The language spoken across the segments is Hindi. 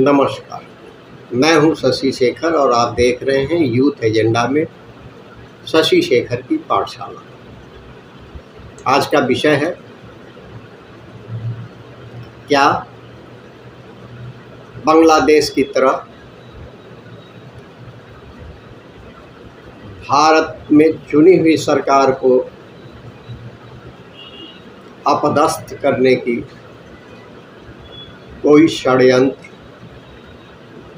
नमस्कार, मैं हूं शशि शेखर और आप देख रहे हैं यूथ एजेंडा में शशि शेखर की पाठशाला। आज का विषय है क्या बांग्लादेश की तरह भारत में चुनी हुई सरकार को अपदस्थ करने की कोई षड्यंत्र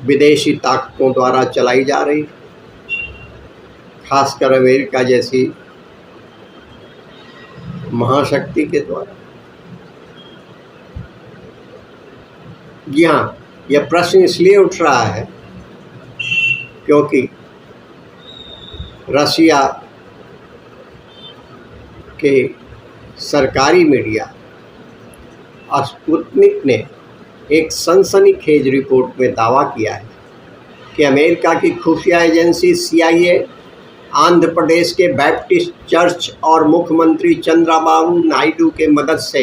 विदेशी ताकतों द्वारा चलाई जा रही, खासकर अमेरिका जैसी महाशक्ति के द्वारा। जी हाँ, यह प्रश्न इसलिए उठ रहा है क्योंकि रशिया के सरकारी मीडिया स्पुतनिक ने एक सनसनीखेज रिपोर्ट में दावा किया है कि अमेरिका की खुफिया एजेंसी CIA आंध्र प्रदेश के बैप्टिस्ट चर्च और मुख्यमंत्री चंद्रबाबू नायडू के मदद से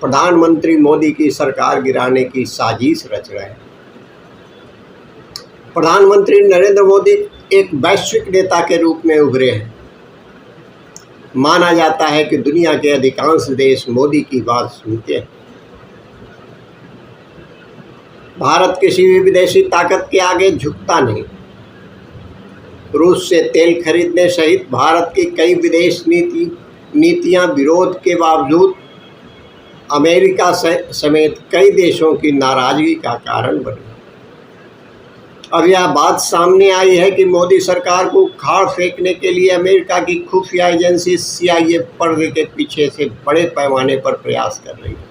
प्रधानमंत्री मोदी की सरकार गिराने की साजिश रच रहे हैं। प्रधानमंत्री नरेंद्र मोदी एक वैश्विक नेता के रूप में उभरे हैं। माना जाता है कि दुनिया के अधिकांश देश मोदी की बात सुनते हैं। भारत किसी भी विदेशी ताकत के आगे झुकता नहीं। रूस से तेल खरीदने सहित भारत की कई विदेश नीतियां विरोध के बावजूद अमेरिका समेत कई देशों की नाराजगी का कारण बनी। अब यह बात सामने आई है कि मोदी सरकार को उखाड़ फेंकने के लिए अमेरिका की खुफिया एजेंसी CIA पर्दे के पीछे से बड़े पैमाने पर प्रयास कर रही है।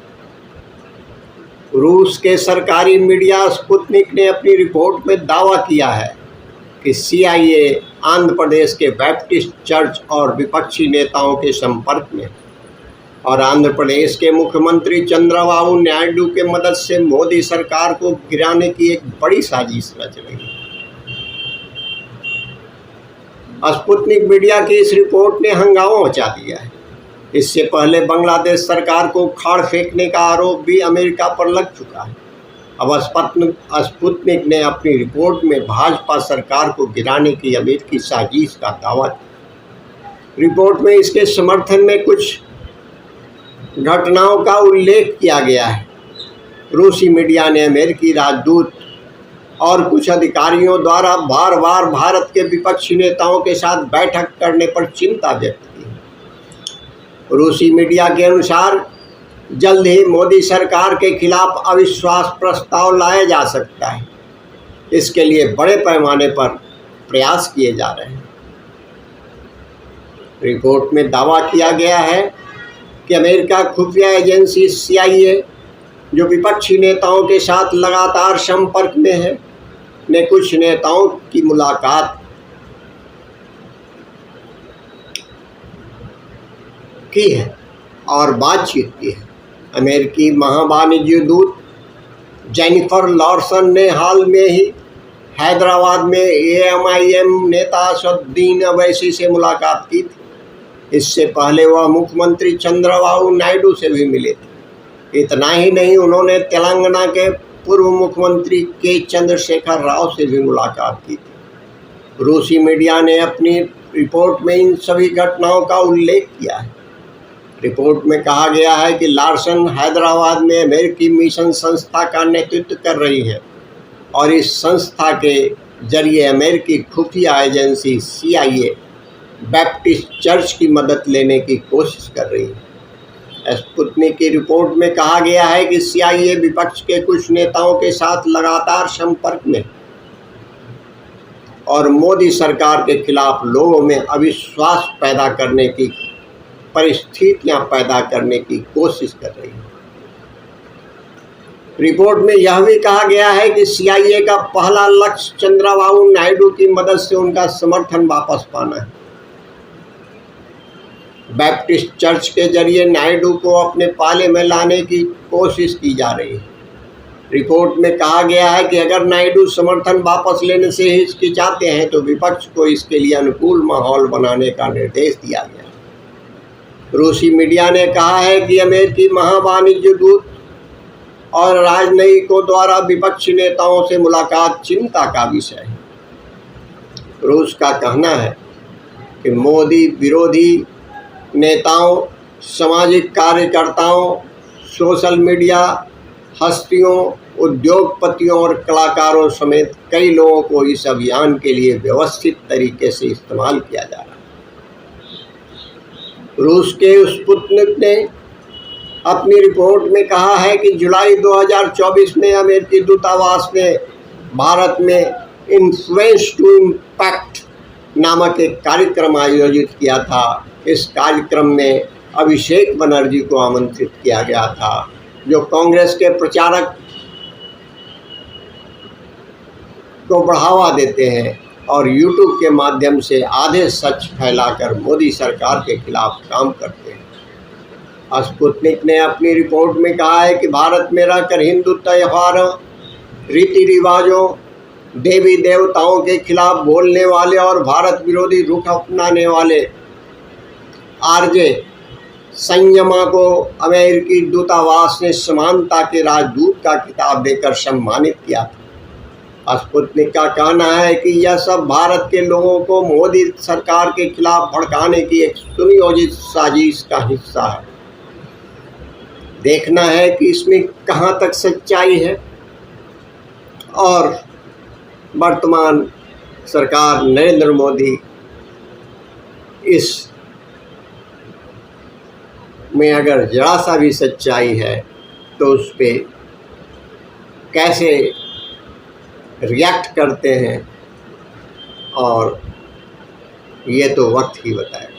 रूस के सरकारी मीडिया स्पुतनिक ने अपनी रिपोर्ट में दावा किया है कि CIA आंध्र प्रदेश के बैप्टिस्ट चर्च और विपक्षी नेताओं के संपर्क में और आंध्र प्रदेश के मुख्यमंत्री चंद्रबाबू नायडू के मदद से मोदी सरकार को गिराने की एक बड़ी साजिश रच रही है। स्पुतनिक मीडिया की इस रिपोर्ट ने हंगामा मचा दिया है। इससे पहले बांग्लादेश सरकार को उखाड़ फेंकने का आरोप भी अमेरिका पर लग चुका है। अब स्पुतनिक ने अपनी रिपोर्ट में भाजपा सरकार को गिराने की अमेरिकी साजिश का दावा किया। रिपोर्ट में इसके समर्थन में कुछ घटनाओं का उल्लेख किया गया है। रूसी मीडिया ने अमेरिकी राजदूत और कुछ अधिकारियों द्वारा बार बार भारत के विपक्षी नेताओं के साथ बैठक करने पर चिंता व्यक्त की। रूसी मीडिया के अनुसार जल्द ही मोदी सरकार के खिलाफ अविश्वास प्रस्ताव लाया जा सकता है। इसके लिए बड़े पैमाने पर प्रयास किए जा रहे हैं। रिपोर्ट में दावा किया गया है कि अमेरिका खुफिया एजेंसी CIA, जो विपक्षी नेताओं के साथ लगातार संपर्क में है, ने कुछ नेताओं की मुलाकात की है और बातचीत की है। अमेरिकी महावाणिज्य दूत जेनिफर लॉर्सन ने हाल में ही हैदराबाद में AMIM नेता असदुद्दीन अवैसी से मुलाकात की थी। इससे पहले वह मुख्यमंत्री चंद्रबाबू नायडू से भी मिले थे। इतना ही नहीं, उन्होंने तेलंगाना के पूर्व मुख्यमंत्री के चंद्रशेखर राव से भी मुलाकात की थी। रूसी मीडिया ने अपनी रिपोर्ट में इन सभी घटनाओं का उल्लेख किया है। रिपोर्ट में कहा गया है कि लॉर्सन हैदराबाद में अमेरिकी मिशन संस्था का नेतृत्व कर रही है और इस संस्था के जरिए अमेरिकी खुफिया एजेंसी CIA बैप्टिस्ट चर्च की मदद लेने की कोशिश कर रही है। स्पुतनिक की रिपोर्ट में कहा गया है कि CIA विपक्ष के कुछ नेताओं के साथ लगातार संपर्क में और मोदी सरकार के खिलाफ लोगों में अविश्वास पैदा करने की परिस्थितियां पैदा करने की कोशिश कर रही है। रिपोर्ट में यह भी कहा गया है कि CIA का पहला लक्ष्य चंद्रबाबू नायडू की मदद से उनका समर्थन वापस पाना है। बैप्टिस्ट चर्च के जरिए नायडू को अपने पाले में लाने की कोशिश की जा रही है। रिपोर्ट में कहा गया है कि अगर नायडू समर्थन वापस लेने से हिचकिचाते हैं तो विपक्ष को इसके लिए अनुकूल माहौल बनाने का निर्देश दिया गया। रूसी मीडिया ने कहा है कि अमेरिकी महावाणिज्य दूत और राजनयिकों द्वारा विपक्षी नेताओं से मुलाकात चिंता का विषय है। रूस का कहना है कि मोदी विरोधी नेताओं, सामाजिक कार्यकर्ताओं, सोशल मीडिया हस्तियों, उद्योगपतियों और कलाकारों समेत कई लोगों को इस अभियान के लिए व्यवस्थित तरीके से इस्तेमाल किया जा रहा है। रूस के स्पुतनिक ने अपनी रिपोर्ट में कहा है कि जुलाई 2024 में अमेरिकी दूतावास ने भारत में इन्फ्लुएंस टू इम्पैक्ट नामक एक कार्यक्रम आयोजित किया था। इस कार्यक्रम में अभिषेक बनर्जी को आमंत्रित किया गया था, जो कांग्रेस के प्रचारक को बढ़ावा देते हैं और यूट्यूब के माध्यम से आधे सच फैलाकर मोदी सरकार के खिलाफ काम करते हैं। स्पुतनिक ने अपनी रिपोर्ट में कहा है कि भारत में रहकर हिंदू त्योहारों, रीति रिवाजों, देवी देवताओं के खिलाफ बोलने वाले और भारत विरोधी रुख अपनाने वाले आरजे संयमा को अमेरिकी दूतावास ने समानता के राजदूत का खिताब देकर सम्मानित किया था। स्पुतनिक का कहना है कि यह सब भारत के लोगों को मोदी सरकार के खिलाफ भड़काने की एक सुनियोजित साजिश का हिस्सा है। देखना है कि इसमें कहां तक सच्चाई है और वर्तमान सरकार नरेंद्र मोदी इस में अगर जरा सा भी सच्चाई है तो उस पर कैसे रिएक्ट करते हैं, और ये तो वक्त ही बताएगा।